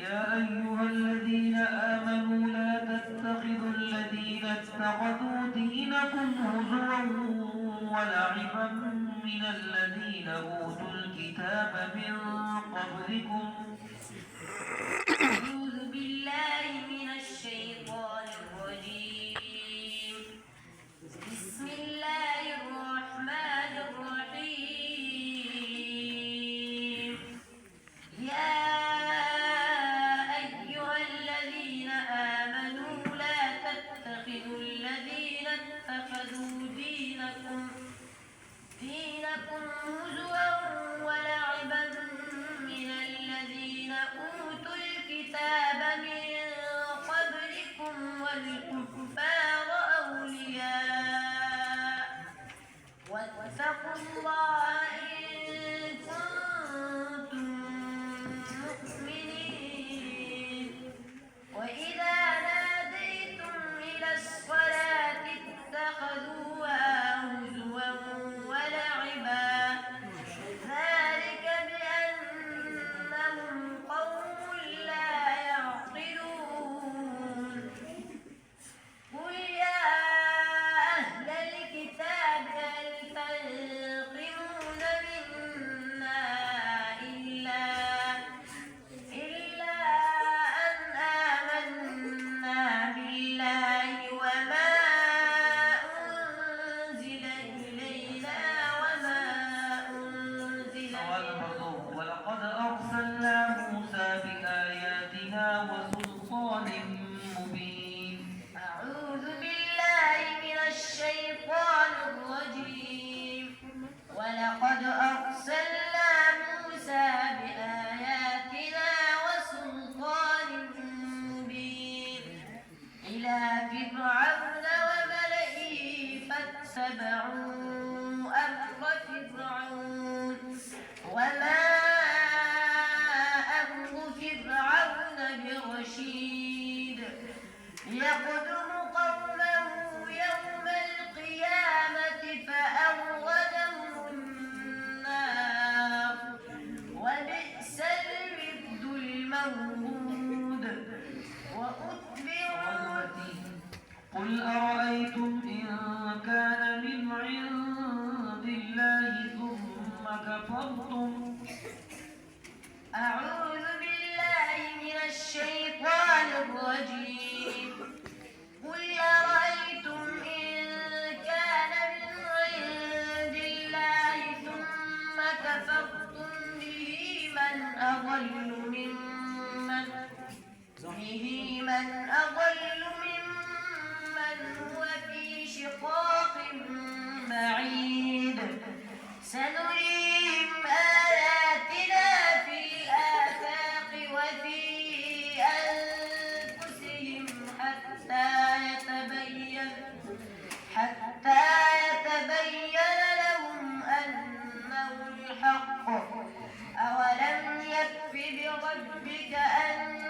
يا أيها الذين آمنوا لا تتخذوا الذين اتخذوا دينكم هزوا ولعبا من الذين أوتوا الكتاب من قبلكم. أعوذ بالله من الشيطان الرجيم. بسم الله الرحمن الرحيم. يا أيها الذين آمنوا لا تتخذوا الذين اتخذوا دينكم هزوا ولعبا من الذين أوتوا الكتاب من قبلكم والكفار أولياء واتقوا الله إن كنتم مؤمنين. وإذا ناديتم إلى الصلاة اتخذوها هزوا ولعبا ذلك بأنهم قوم لا يعقلون. قل يا أهل الكتاب هل تنقمون منا إلا أن آمنا بالله وما أنزل إلينا وما أنزل ولقد أرسلنا موسى بآياتنا وسلطان مبين. أعوذ بالله من الشيطان الرجيم. ولقد أرسلنا موسى بآياتنا وسلطان مبين إلى فرعون وملئه فاتبعوا أمر فرعون وما أمر فرعون برشيد. يقدم قومه يوم القيامة فأوردهم النار وبئس الورد المورود. قل أرأيتم إن كان من عند الله ثم كفرتم. أعوذ بالله من الشيطان الرجيم. قل أرأيتم إن كان من عند الله ثم كفرتم به من أضل ممن هو في شقاق بعيد. سنريهم آياتنا في الآفاق وفي أنفسهم حتى يتبين لهم أنه الحق. أولم يكف بربك أن